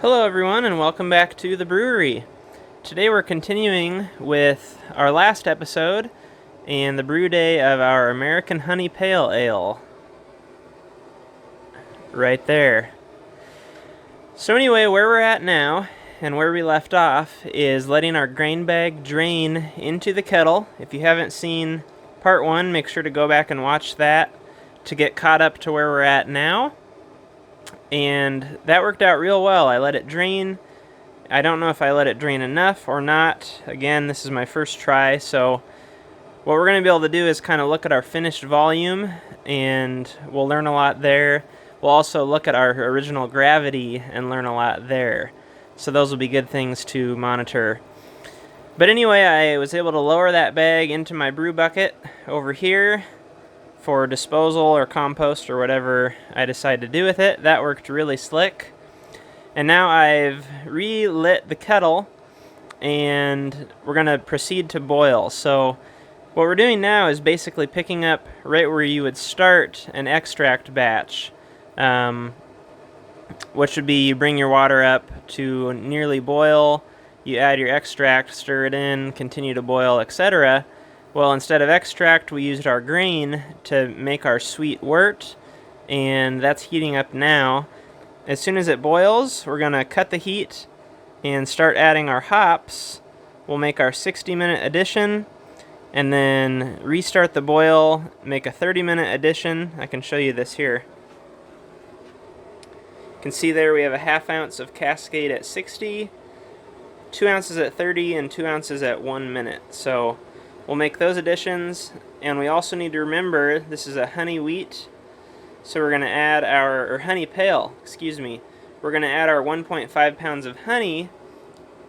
Hello everyone and welcome back to the brewery. Today we're continuing with our last episode and the brew day of our American Honey Pale Ale. Right there. So anyway, where we're at now and where we left off is letting our grain bag drain into the kettle. If you haven't seen part 1, make sure to go back and watch that to get caught up to where we're at now. And that worked out real well. I let it drain. I don't know if I let it drain enough or not. Again, this is my first try, so what we're going to be able to do is kind of look at our finished volume, and we'll learn a lot there. We'll also look at our original gravity and learn a lot there. So those will be good things to monitor. But anyway, I was able to lower that bag into my brew bucket over here for disposal or compost or whatever I decide to do with it. That worked really slick. And now I've relit the kettle and we're going to proceed to boil. So what we're doing now is basically picking up right where you would start an extract batch. Which would be you bring your water up to nearly boil, you add your extract, stir it in, continue to boil, etc. Well, instead of extract, we used our grain to make our sweet wort, and that's heating up now. As soon as it boils, we're going to cut the heat and start adding our hops. We'll make our 60-minute addition, and then restart the boil, make a 30-minute addition. I can show you this here. You can see there we have a ½ ounce of Cascade at 60, 2 ounces at 30, and 2 ounces at 1 minute. So we'll make those additions, and we also need to remember this is a honey wheat, so we're going to add our, honey pale, we're going to add our 1.5 pounds of honey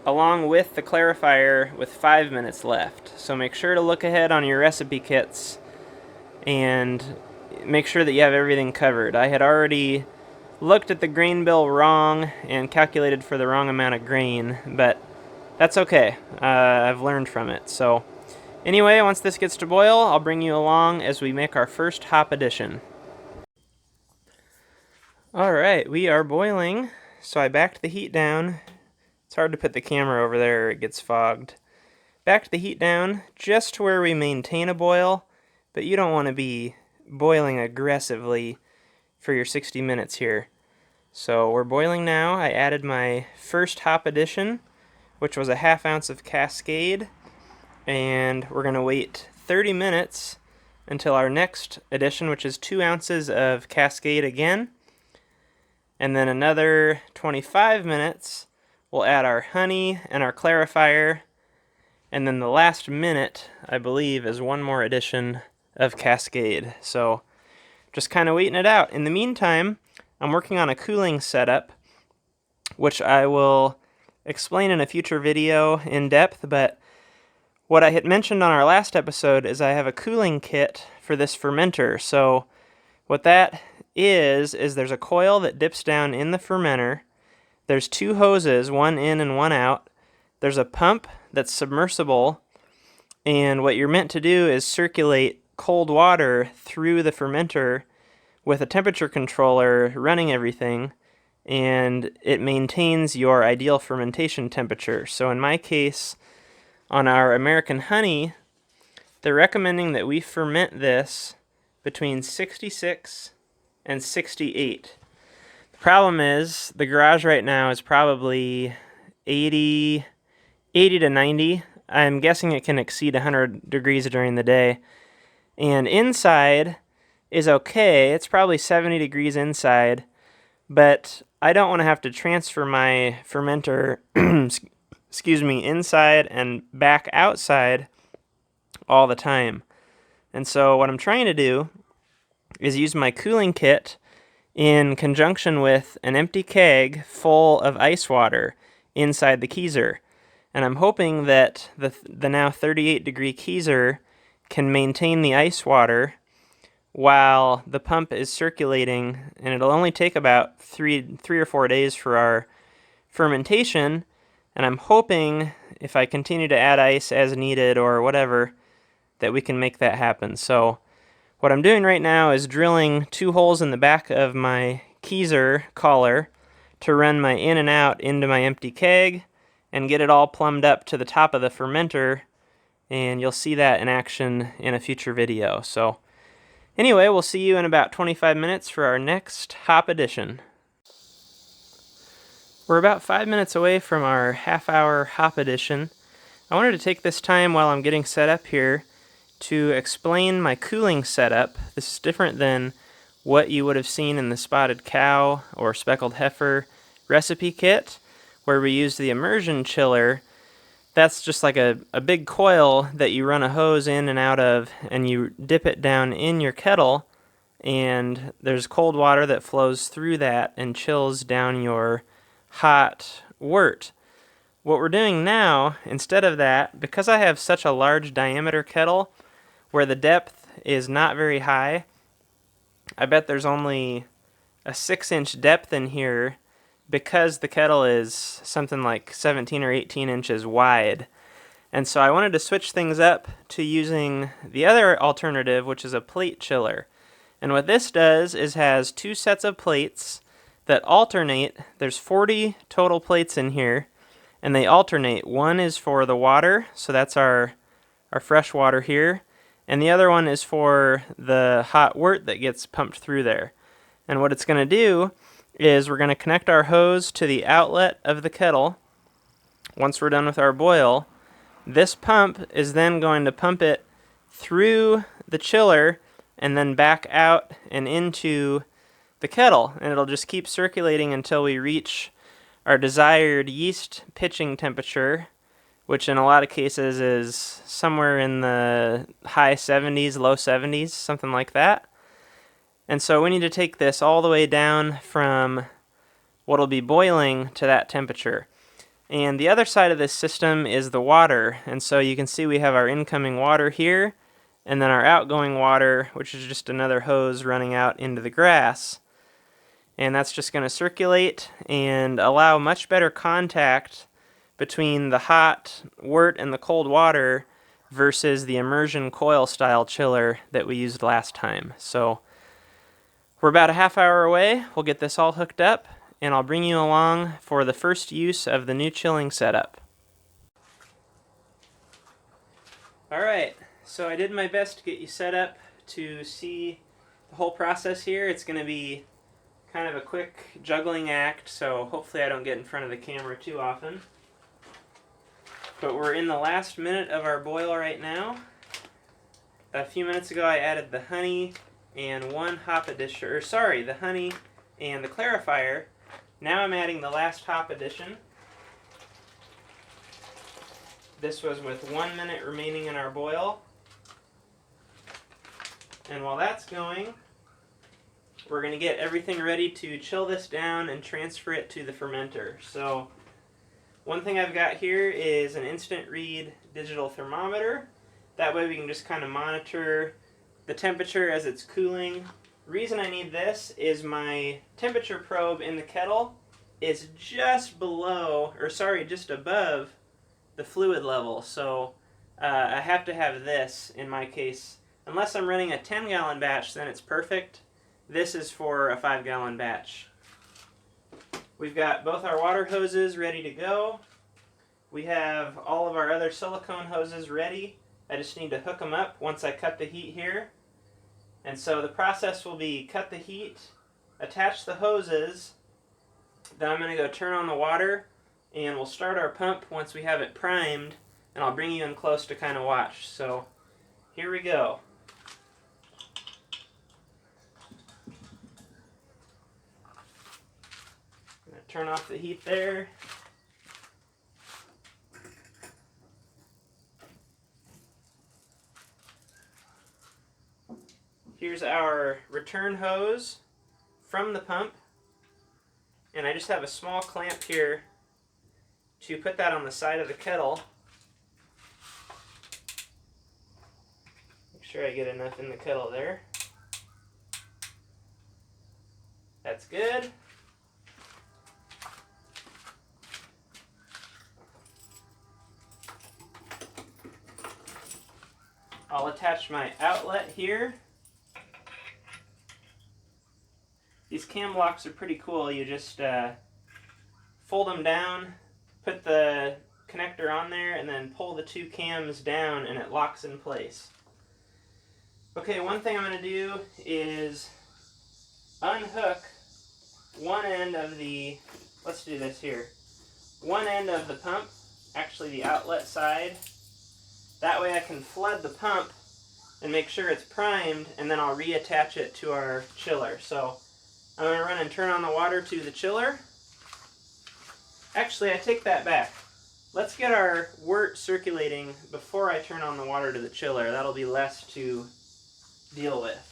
along with the clarifier with 5 minutes left. So make sure to look ahead on your recipe kits and make sure that you have everything covered. I had already looked at the grain bill wrong and calculated for the wrong amount of grain, but that's okay. I've learned from it. So anyway, once this gets to boil, I'll bring you along as we make our first hop addition. Alright, we are boiling, so I backed the heat down. It's hard to put the camera over there, it gets fogged. Backed the heat down just to where we maintain a boil, but you don't want to be boiling aggressively for your 60 minutes here. So we're boiling now. I added my first hop addition, which was a ½ ounce of Cascade, and we're going to wait 30 minutes until our next addition, which is 2 ounces of Cascade again, and then another 25 minutes we'll add our honey and our clarifier, and then the last minute, I believe, is one more addition of Cascade. So just kind of waiting it out. In the meantime, I'm working on a cooling setup, which I will explain in a future video in depth, but what I had mentioned on our last episode is I have a cooling kit for this fermenter. So what that is there's a coil that dips down in the fermenter. There's 2 hoses, one in and one out. There's a pump that's submersible, and what you're meant to do is circulate cold water through the fermenter with a temperature controller running everything, and it maintains your ideal fermentation temperature. So in my case, on our American honey, they're recommending that we ferment this between 66 and 68. The problem is the garage right now is probably 80 to 90. I'm guessing it can exceed 100 degrees during the day. And inside is okay. It's probably 70 degrees inside, but I don't want to have to transfer my fermenter inside and back outside all the time. And so what I'm trying to do is use my cooling kit in conjunction with an empty keg full of ice water inside the Keezer. And I'm hoping that the now 38 degree Keezer can maintain the ice water while the pump is circulating, and it'll only take about three or 4 days for our fermentation, and I'm hoping if I continue to add ice as needed or whatever, that we can make that happen. So what I'm doing right now is drilling 2 holes in the back of my Keezer collar to run my in and out into my empty keg and get it all plumbed up to the top of the fermenter, and you'll see that in action in a future video. So anyway, we'll see you in about 25 minutes for our next hop addition. We're about 5 minutes away from our half-hour hop addition. I wanted to take this time while I'm getting set up here to explain my cooling setup. This is different than what you would have seen in the spotted cow or speckled heifer recipe kit, where we use the immersion chiller. That's just like a big coil that you run a hose in and out of, and you dip it down in your kettle, and there's cold water that flows through that and chills down your hot wort. What we're doing now, instead of that, because I have such a large diameter kettle where the depth is not very high, I bet there's only a 6-inch depth in here because the kettle is something like 17 or 18 inches wide. And so I wanted to switch things up to using the other alternative, which is a plate chiller. And what this does is has 2 sets of plates that alternate. There's 40 total plates in here, and they alternate. One is for the water, so that's our fresh water here, and the other one is for the hot wort that gets pumped through there. And what it's going to do is we're going to connect our hose to the outlet of the kettle. Once we're done with our boil, this pump is then going to pump it through the chiller and then back out and into the kettle, and it'll just keep circulating until we reach our desired yeast pitching temperature, which in a lot of cases is somewhere in the high 70s, low 70s, something like that. And so we need to take this all the way down from what'll be boiling to that temperature. And the other side of this system is the water, and so you can see we have our incoming water here, and then our outgoing water, which is just another hose running out into the grass. And that's just going to circulate and allow much better contact between the hot wort and the cold water versus the immersion coil style chiller that we used last time. So we're about a half hour away. We'll get this all hooked up, and I'll bring you along for the first use of the new chilling setup. Alright, so I did my best to get you set up to see the whole process here. It's going to be kind of a quick juggling act, so hopefully I don't get in front of the camera too often. But we're in the last minute of our boil right now. A few minutes ago I added the honey and one hop addition, or sorry, the honey and the clarifier. Now I'm adding the last hop addition. This was with 1 minute remaining in our boil. And while that's going, we're going to get everything ready to chill this down and transfer it to the fermenter. So one thing I've got here is an instant read digital thermometer. That way we can just kind of monitor the temperature as it's cooling. The reason I need this is my temperature probe in the kettle is just below, or sorry, just above the fluid level. So I have to have this in my case. Unless I'm running a 10-gallon batch, then it's perfect. This is for a 5-gallon batch. We've got both our water hoses ready to go. We have all of our other silicone hoses ready. I just need to hook them up once I cut the heat here. And so the process will be cut the heat, attach the hoses, then I'm going to go turn on the water, and we'll start our pump once we have it primed, and I'll bring you in close to kind of watch. So here we go. Turn off the heat there. Here's our return hose from the pump, and I just have a small clamp here to put that on the side of the kettle. Make sure I get enough in the kettle there. That's good. I'll attach my outlet here. These cam blocks are pretty cool. You just fold them down, put the connector on there, and then pull the two cams down and it locks in place. Okay, one thing I'm going to do is unhook one end of the, let's do this here, one end of the pump, actually the outlet side. That way I can flood the pump and make sure it's primed, and then I'll reattach it to our chiller. So I'm going to run and turn on the water to the chiller. Actually, I take that back. Let's get our wort circulating before I turn on the water to the chiller. That'll be less to deal with.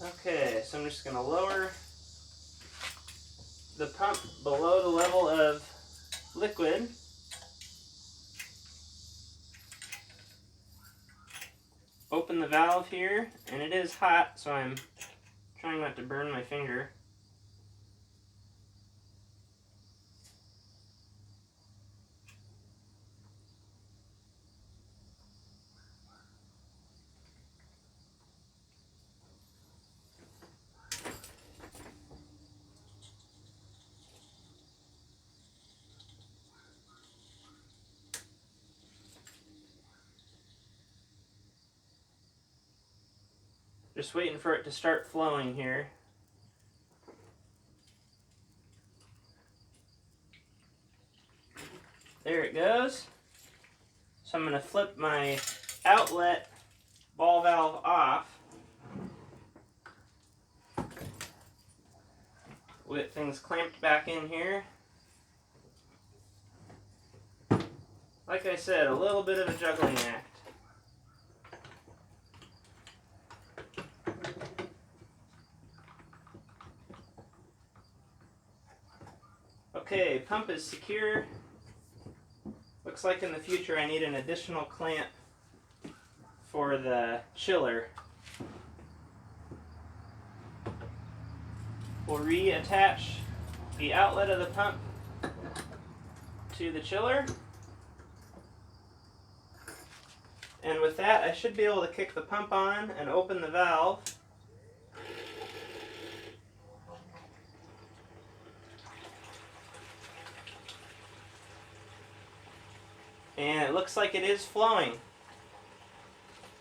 Okay, so I'm just going to lower the pump below the level of liquid. Open the valve here, and it is hot, so I'm trying not to burn my finger. Just waiting for it to start flowing here. There it goes. So I'm going to flip my outlet ball valve off with things clamped back in here. Like I said, a little bit of a juggling act. Okay, pump is secure. Looks like in the future I need an additional clamp for the chiller. We'll reattach the outlet of the pump to the chiller. And with that, I should be able to kick the pump on and open the valve. And it looks like it is flowing.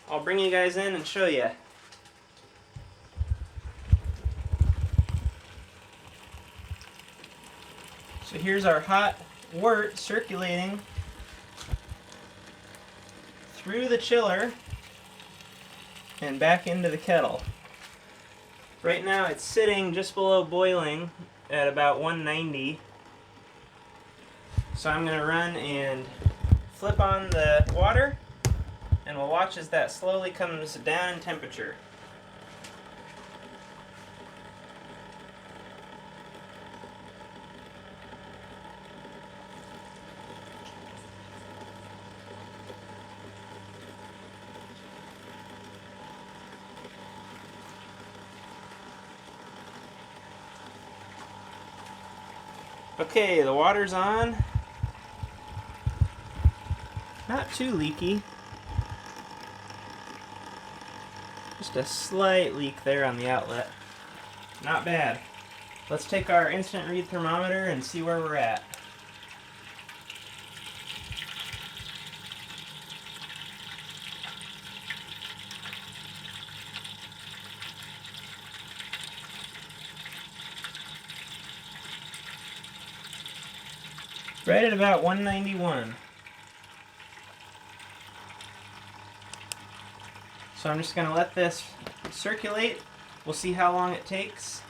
I'll bring you guys in and show you. So here's our hot wort circulating through the chiller and back into the kettle. Right now it's sitting just below boiling at about 190. So I'm going to run and flip on the water, and we'll watch as that slowly comes down in temperature. Okay, the water's on. Not too leaky. Just a slight leak there on the outlet. Not bad. Let's take our instant read thermometer and see where we're at. Right at about 191. So I'm just going to let this circulate. We'll see how long it takes,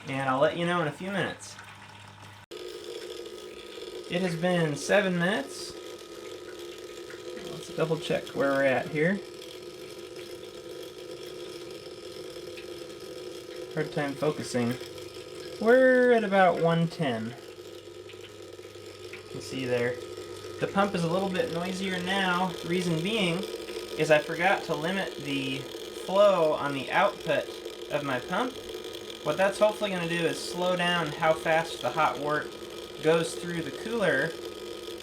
and I'll let you know in a few minutes. It has been 7 minutes. Let's double check where we're at here. Hard time focusing. We're at about 110. You can see there. The pump is a little bit noisier now. Reason being is I forgot to limit the flow on the output of my pump. What that's hopefully going to do is slow down how fast the hot wort goes through the cooler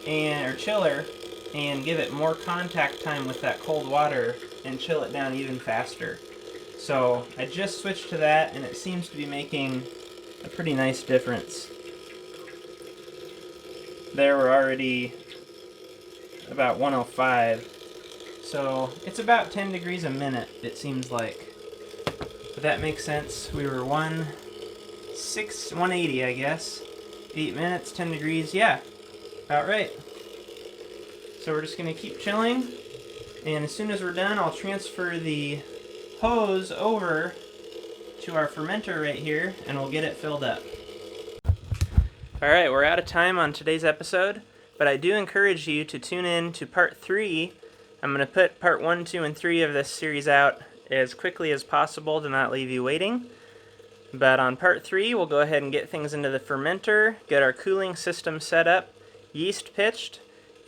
or chiller, and give it more contact time with that cold water and chill it down even faster. So I just switched to that, and it seems to be making a pretty nice difference. There we're already about 105, so it's about 10 degrees a minute, it seems like. But that makes sense. We were 180, I guess. 8 minutes, 10 degrees, yeah, about right. So we're just gonna keep chilling, and as soon as we're done, I'll transfer the hose over to our fermenter right here, and we'll get it filled up. Alright, we're out of time on today's episode, but I do encourage you to tune in to part 3. I'm going to put part 1, 2, and 3 of this series out as quickly as possible to not leave you waiting. But on part 3, we'll go ahead and get things into the fermenter, get our cooling system set up, yeast pitched,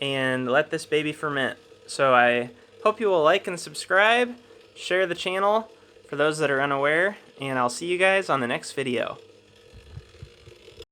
and let this baby ferment. So I hope you will like and subscribe, share the channel for those that are unaware, and I'll see you guys on the next video.